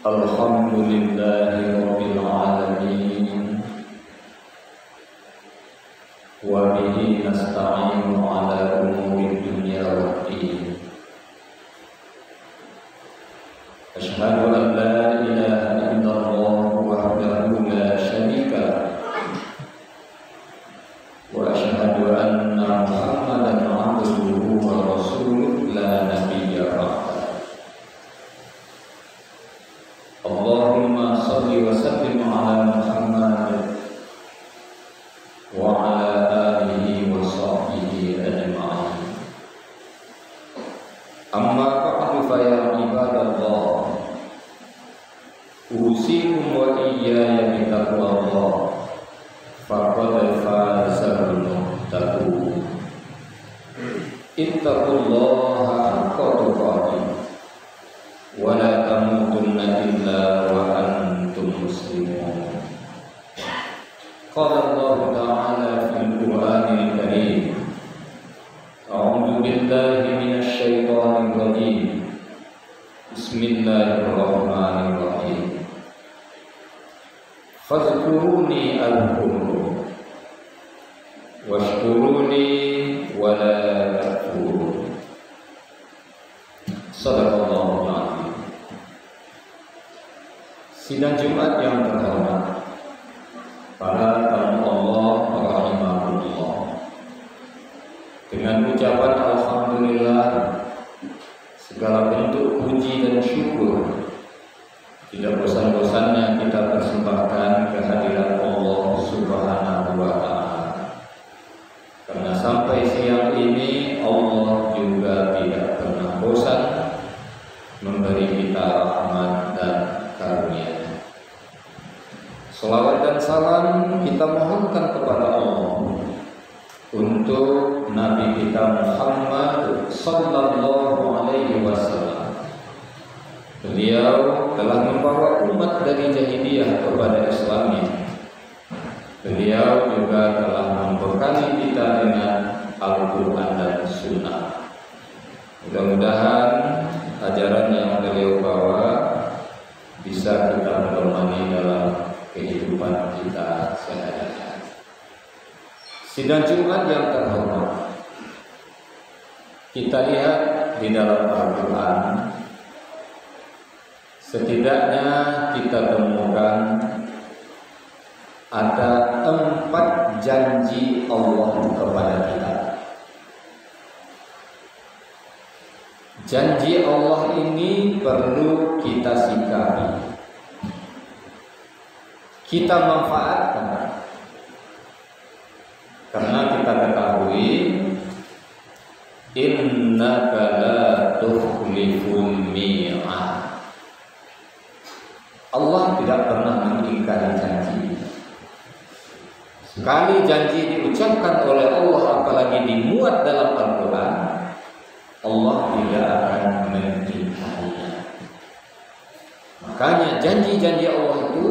Alhamdulillahi Rabbil Alamin. Wa bihi nasta'inu ala umuri dunya waddin. Asyhadu an la ilaha illallah wahdahu la syarika lah. Wa asyhadu anna Muhammadan abduhu wa rasuluh la nabiyya ba'dahu. Allahumma salli wa sallim ala Muhammad wa ala alihi wa sahbihi ajma'in. Amma ba'du fa ya ibadallah, usikum wa iyaya bi taqwallah, faqad fazal muttaqun. Ittaqullaha haqqa tuqatih wa la tamutunna illa wa antum muslimun. Qala Allah Ta'ala fil Qur'anil Karim, A'udzu billahi minasy syaithanir rajim. Bismillahirrahmanirrahim. Fadhkuruni adhkurkum washkuruni wa la takfurun. Shadaqallahu a'lam. Sidang Jumat yang terhormat, para tamu Allah rahimahullah, dengan ucapan alhamdulillah, segala bentuk puji dan syukur tidak bosan-bosannya kita persembahkan kehadiran Allah Subhanahu wa ta'ala. Karena sampai siang ini Allah juga tidak pernah bosan memberi kita rahmat dan karunia. Salawat dan salam kita mohonkan kepada Allah untuk Nabi kita Muhammad sallallahu alaihi wasallam. Beliau telah membawa umat dari jahiliyah kepada Islamnya. Beliau juga telah membekali kita dengan Al-Quran dan Sunnah. Mudah-mudahan ajaran yang beliau bawa bisa kita pedomani dalam kehidupan kita sehari-hari. Sidang Jumat yang terhormat, kita lihat di dalam Al-Quran, setidaknya kita temukan ada 4 janji Allah kepada kita. Janji Allah ini perlu kita sikapi, kita manfaatkan, karena kita ketahui innaka la tukhliful mi'ad. Allah tidak pernah mengingkari janji. Sekali janji diucapkan oleh Allah, apalagi dimuat dalam Al-Quran, Allah tidak akan mengingkarinya. Makanya janji-janji Allah itu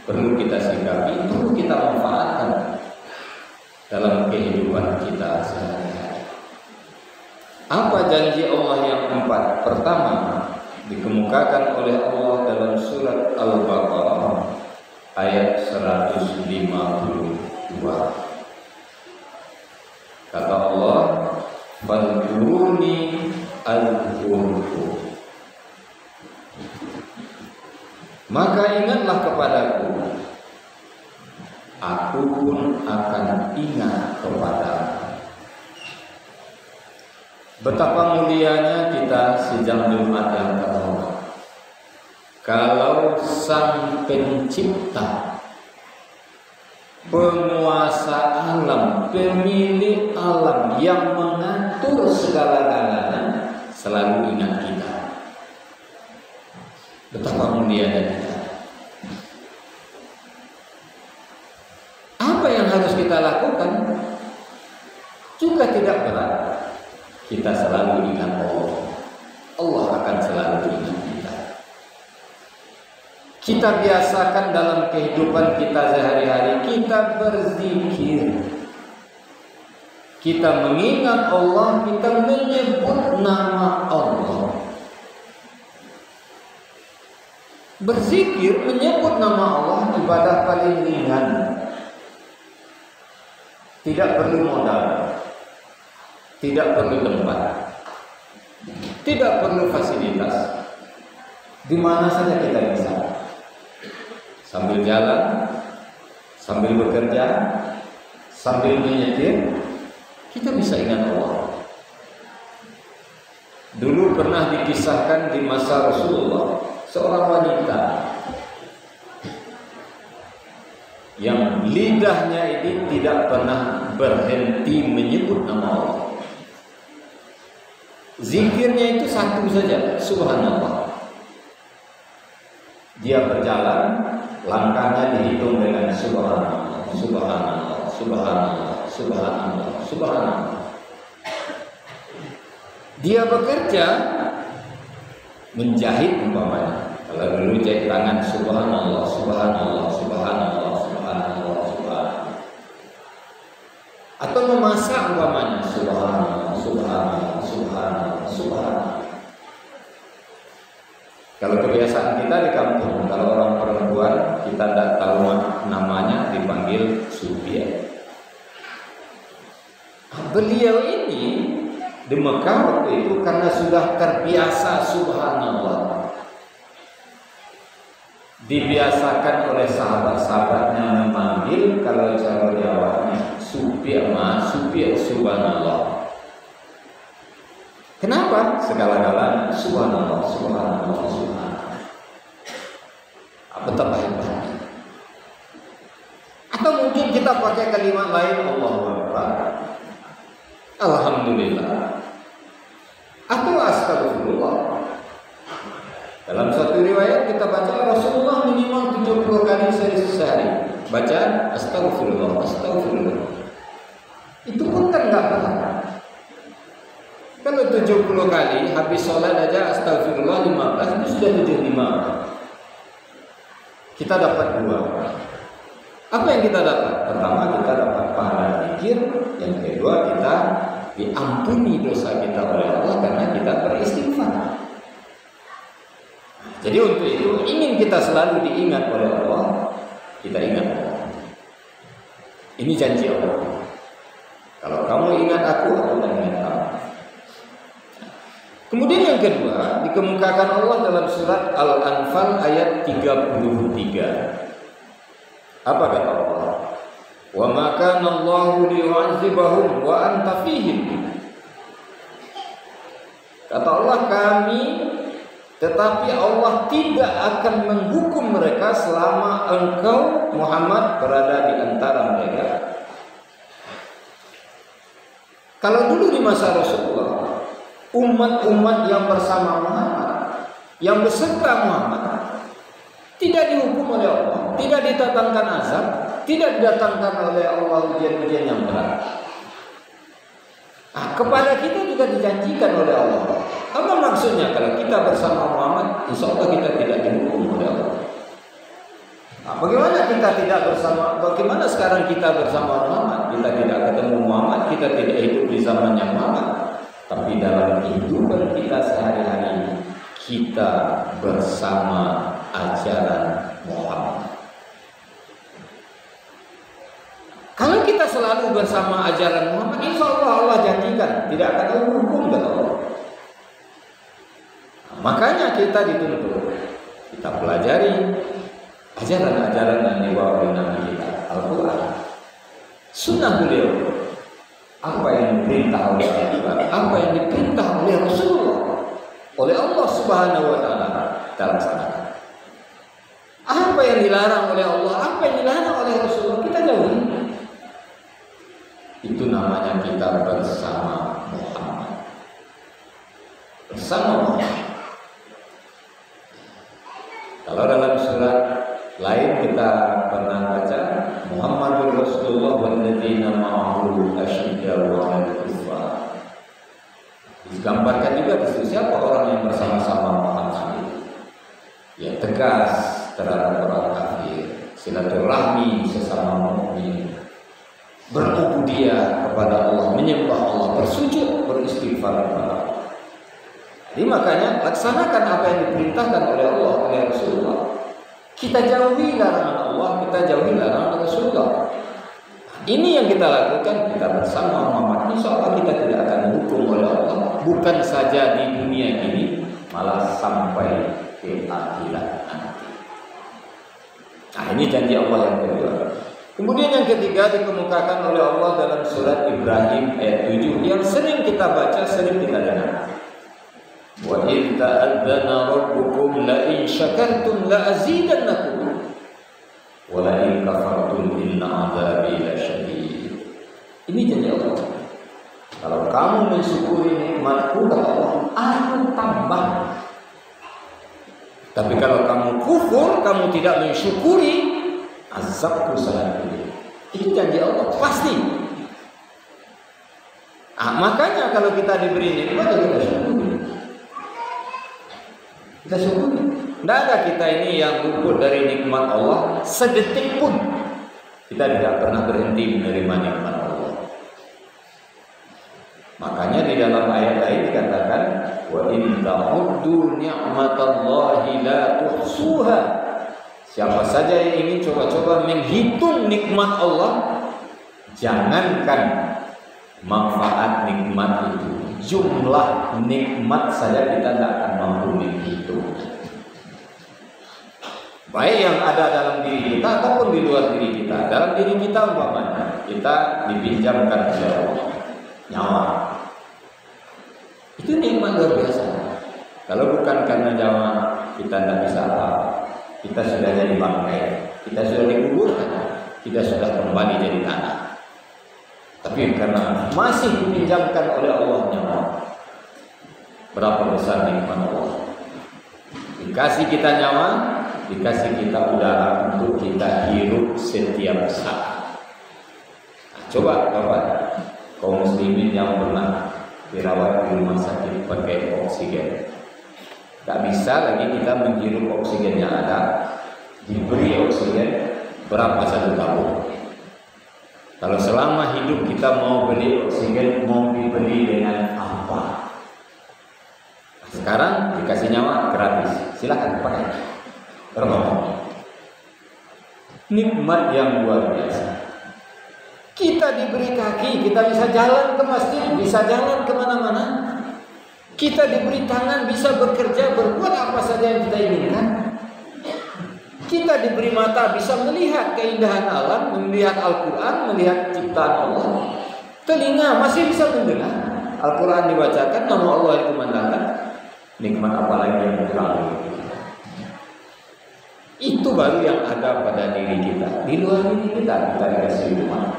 perlu kita sikapi, perlu kita manfaatkan dalam kehidupan kita sehari-hari. Apa janji Allah yang 4? Pertama, dikemukakan oleh Allah dalam surat Al-Baqarah ayat 152. Kata Allah, "Fadhkuruni adhkurkum." Maka ingatlah kepadaku, aku pun akan ingat kepadamu. Betapa mulianya kita sidang Jumat yang terhormat. Kalau Sang Pencipta, penguasa alam, pemilik alam yang mengatur segala-galanya selalu ingat kita. Betapa mulianya kita. Apa yang harus kita lakukan? Juga tidak berat. Kita selalu ingat Allah. Allah akan selalu ingat kita. Kita biasakan dalam kehidupan kita sehari-hari, kita berzikir, kita mengingat Allah, kita menyebut nama Allah. Berzikir menyebut nama Allah ibadah paling ringan. Tidak perlu modal, tidak perlu tempat, tidak perlu fasilitas. Di mana saja kita bisa. Sambil jalan, sambil bekerja, sambil menyetir, kita bisa ingat Allah. Dulu pernah dikisahkan di masa Rasulullah, seorang wanita yang lidahnya ini tidak pernah berhenti menyebut nama Allah. Zikirnya itu satu saja, subhanallah. Dia berjalan, langkahnya dihitung dengan subhanallah, subhanallah, subhanallah, subhanallah, subhanallah. Dia bekerja, menjahit umpamanya. Kalau dulu jahit tangan, subhanallah, subhanallah, subhanallah, subhanallah, subhanallah. Atau memasak umpamanya, subhanallah, subhanallah, subhanallah, subhanallah. Kalau kebiasaan kita di kampung, kalau orang perempuan kita tidak tahu namanya, dipanggil Subia. Beliau ini di Mekah waktu itu karena sudah terbiasa subhanallah, dibiasakan oleh sahabat-sahabatnya memanggil, kalau cara Jawanya Subia, Subia, subhanallah. Kenapa? Segala-galanya subhanallah, subhanallah, subhanallah. Betapa hebatnya. Atau mungkin kita pakai kalimat lain, Allahu Akbar, alhamdulillah, atau astagfirullah. Dalam satu riwayat kita baca Rasulullah minimal 70 kali sehari baca astagfirullah, astagfirullah. Itu pun kan enggak berat. Kalau 70 kali habis sholat aja astagfirullah 15, itu sudah 75. Kita dapat 2. Apa yang kita dapat? Pertama, kita dapat pahala zikir. Yang kedua, kita diampuni dosa kita oleh Allah karena kita beristighfar. Jadi untuk itu, ingin kita selalu diingat oleh Allah, kita ingat Allah. Ini janji Allah. Kalau kamu ingat aku akan ingat kamu. Kemudian yang kedua dikemukakan Allah dalam surat Al-Anfal ayat 33. Apa kata Allah? Wa ma kana Allahu liyu'adzibahum wa anta fihim. Kata Allah, tetapi Allah tidak akan menghukum mereka selama engkau Muhammad berada di antara mereka. Kalau dulu di masa Rasulullah, umat-umat yang bersama Muhammad, yang beserta Muhammad, tidak dihukum oleh Allah, tidak didatangkan azab, tidak didatangkan oleh Allah ujian-ujian yang berat. Kepada kita juga dijanjikan oleh Allah. Apa maksudnya? Kalau kita bersama Muhammad, insya Allah kita tidak dihukum oleh Allah. Bagaimana kita tidak bersama? Bagaimana sekarang kita bersama Muhammad? Kita tidak ketemu Muhammad, kita tidak hidup di zamannya Muhammad. Tapi dalam kehidupan kita sehari-hari, kita bersama ajaran Muhammad. Kalau kita selalu bersama ajaran Muhammad, insya Allah janjikan tidak akan dihukum oleh Allah. Makanya kita dituntut, kita pelajari ajaran-ajaran yang dibawa oleh Nabi kita, Al-Quran, Sunnah beliau. Apa yang diperintah oleh Allah, apa yang diperintah oleh Rasulullah, oleh Allah Subhanahu wa Ta'ala, kita laksanakan. Apa yang dilarang oleh Allah, apa yang dilarang oleh Rasulullah, kita jauhi. Itu namanya kita bersama Muhammad. Bersama Muhammad. Kalau dalam surat lain kita pernah baca Muhammadur Rasulullah walladzina ma'ahu asyiddaa'u 'alal kuffar. Digambarkan juga di situ siapa orang yang bersama-sama Muhammad. Ya, tegas terhadap orang kafir, silaturahmi sesama mukmin, berubudiyah kepada Allah, menyembah Allah, bersujud, beristighfar kepada Allah. Jadi makanya laksanakan apa yang diperintahkan oleh Allah, oleh Rasulullah. Kita jauhi larangan Allah, kita jauhi larangan Rasulullah. Ini yang kita lakukan, kita bersama Muhammad. Insya Allah kita tidak akan dihukum oleh Allah. Bukan saja di dunia ini, malah sampai ke akhirat nanti. Nah, ini janji Allah yang kedua. Kemudian yang ketiga dikemukakan oleh Allah dalam surat Ibrahim ayat 7 yang sering kita baca, sering kita dengar. Wa idh ta'adzana rabbukum la in syakartum la azidannakum wa la in kafartum inna 'adzabi lasyadid. Ini janji Allah. Kalau kamu mensyukuri nikmatku kata Allah, aku tambah. Tapi kalau kamu kufur, kamu tidak mensyukuri, azabku sangat pedih. Itu janji Allah pasti. Makanya kalau kita diberi nikmat, kita syukuri. Kita syukuri. Tidak ada kita ini yang luput dari nikmat Allah sedetik pun. Kita tidak pernah berhenti menerima nikmat Allah. Makanya di dalam ayat lain dikatakan, wa in ta'uddu ni'matallahi la tuhsuha. Siapa saja yang ingin coba-coba menghitung nikmat Allah, jangankan manfaat nikmat itu, jumlah nikmat saja kita tidak akan mampu menghitung. Baik yang ada dalam diri kita ataupun di luar diri kita. Dalam diri kita umpamanya kita dipinjamkan oleh Allah nyawa. Itu nikmat luar biasa. Kalau bukan karena nyawa kita tidak bisa apa, kita sudah jadi bangkai, kita sudah dikuburkan, kita sudah kembali jadi tanah. Tapi karena masih dipinjamkan oleh Allah nyawa, berapa besar nikmat Allah. Dikasih kita nyawa, dikasih kita udara untuk kita hirup setiap saat. Nah, coba Bapak, kaum muslimin yang pernah dirawat di rumah sakit pakai oksigen, tak bisa lagi kita menghirup oksigen yang ada. Diberi oksigen berapa satu tabung? Kalau selama hidup kita mau beli oksigen, mau dibeli dengan apa? Sekarang dikasih nyawa gratis, silakan pakai. Berapa? Nikmat yang luar biasa. Kita diberi kaki, kita bisa jalan ke masjid, bisa jalan kemana-mana. Kita diberi tangan, bisa bekerja, berbuat apa saja yang kita inginkan. Kita diberi mata, bisa melihat keindahan alam, melihat Al-Quran, melihat ciptaan Allah. Telinga masih bisa mendengar Al-Quran dibacakan, nama Allah dikumandangkan. Nikmat apa lagi yang terlalu? Itu baru yang ada pada diri kita. Di luar diri kita dikasih rumah,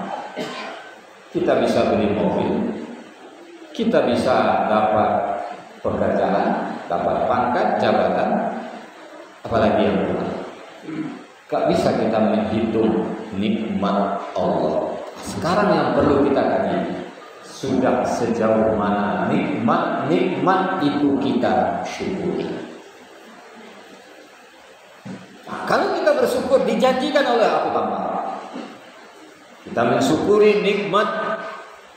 kita bisa beli mobil, kita bisa dapat pekerjaan, dapat pangkat, jabatan, apalagi yang kurang. Gak bisa kita menghitung nikmat Allah. Sekarang yang perlu kita kaji, sudah sejauh mana nikmat itu kita syukuri. Nah, kalau kita bersyukur, dijanjikan oleh aku tambah. Kita mensyukuri nikmat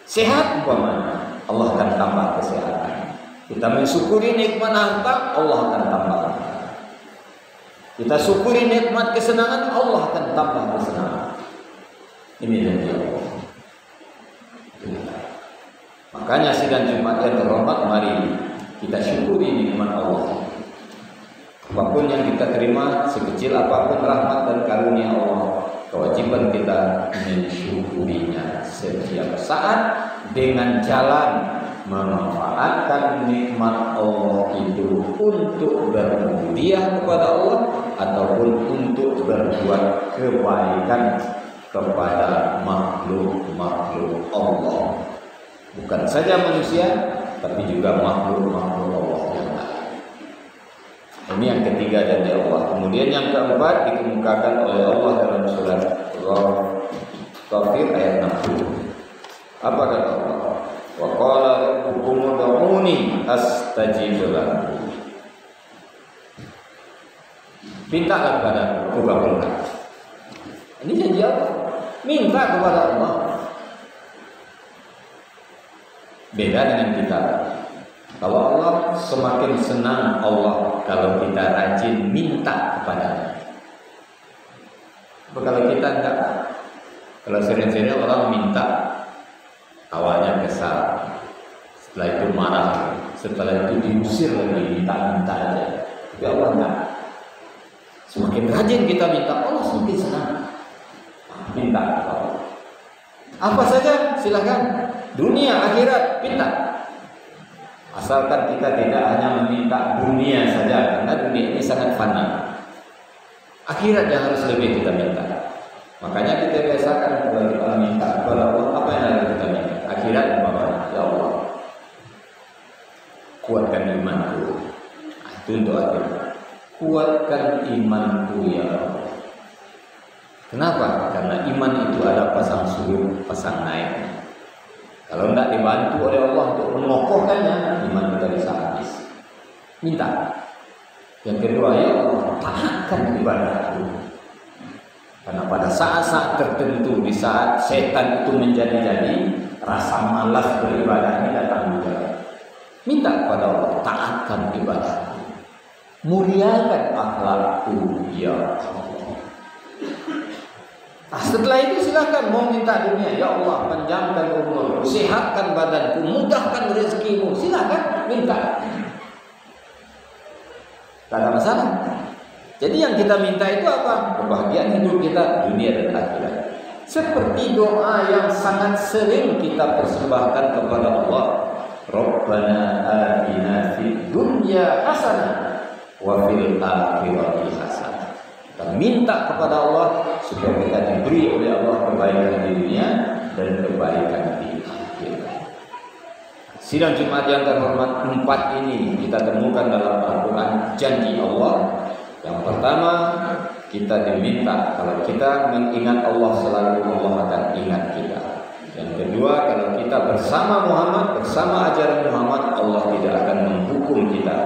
sehat umpamanya, Allah akan tambah kesehatan. Kita mensyukuri nikmat harta, Allah akan tambah. Kita syukuri nikmat kesenangan, Allah akan tambah kesenangan. Ini janji Allah. Makanya sidang Jumat yang terhormat, mari kita syukuri nikmat Allah. Apapun yang kita terima, sekecil apapun rahmat dan karunia Allah, kewajiban kita mensyukurinya setiap saat dengan jalan memanfaatkan nikmat Allah itu untuk berhadiah kepada Allah ataupun untuk berbuat kebaikan kepada makhluk-makhluk Allah. Bukan saja manusia, tapi juga makhluk-makhluk Allah yang lain. Ini yang ketiga dari Allah. Kemudian yang keempat dikemukakan oleh Allah dalam surat Ghafir ayat 60. Apa kata Allah? Wa qala rabbukum ud'uni astajib lakum. Mintalah kepadaku, aku kabulkan. Ini janji Allah. Minta kepada Allah. Beda dengan kita. Kalau Allah, semakin senang Allah kalau kita rajin minta kepadanya. Kalau kita enggak, kalau sering-sering orang minta, awalnya kesal, setelah itu marah, setelah itu diusir lagi, minta-minta aja. Tapi Allah enggak. Semakin rajin kita minta, Allah semakin senang. Minta apa saja silakan, dunia akhirat minta. Asalkan kita tidak hanya meminta dunia saja, karena dunia ini sangat fana. Akhirat yang harus lebih kita minta. Makanya kita biasakan kalau kita minta kepada Allah, apa yang harus kita minta? Akhirat umpamanya, ya Allah, kuatkan imanku. Itu untuk akhirat. Kuatkan imanku ya Allah. Kenapa? Karena iman itu ada pasang surut, pasang naik. Kalau tidak dibantu oleh Allah untuk mengokohkannya, iman kita bisa habis. Minta. Yang kedua, ya Allah, taatkan ibadahku. Karena pada saat-saat tertentu, di saat setan itu menjadi-jadi, rasa malas beribadah ini datang juga. Minta kepada Allah, taatkan ibadahku. Muliakan akhlakku, ya Allah. Nah, setelah itu silakan mau minta dunia, ya Allah panjangkan umur, sehatkan badanku, mudahkan rezekimu, silakan minta. Tak ada masalah. Jadi yang kita minta itu apa? Kebahagiaan hidup kita dunia dan akhirat. Seperti doa yang sangat sering kita persembahkan kepada Allah. Rabbana atina fid dunya hasanah wa fil akhirati hasanah. Kita minta kepada Allah supaya kita diberi oleh Allah kebaikan di dunia dan kebaikan di akhirat. Sidang Jumat yang terhormat 4 ini kita temukan dalam Al-Quran janji Allah. Yang pertama, kita diminta kalau kita mengingat Allah selalu, Allah akan ingat kita. Yang kedua, kalau kita bersama Muhammad, bersama ajaran Muhammad, Allah tidak akan menghukum kita.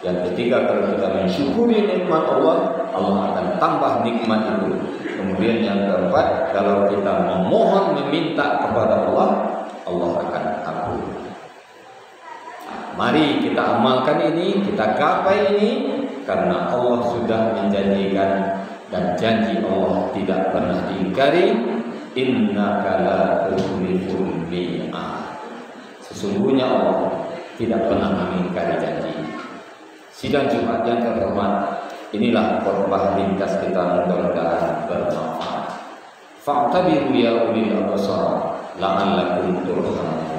Yang ketiga, kalau kita mensyukuri nikmat Allah, Allah akan tambah nikmat itu. Kemudian yang keempat, kalau kita memohon meminta kepada Allah, Allah akan kabul. Mari kita amalkan ini, kita gapai ini, karena Allah sudah menjanjikan dan janji Allah tidak pernah diingkari. Innaka la tukhliful mi'ad. Sesungguhnya Allah tidak pernah mengingkari janji. Sidang Jumat yang terhormat, inilah khotbah ringkas kita, mudah-mudahan bermanfaat. Fa'tabiru ya ulil absar la'allakum turhamun.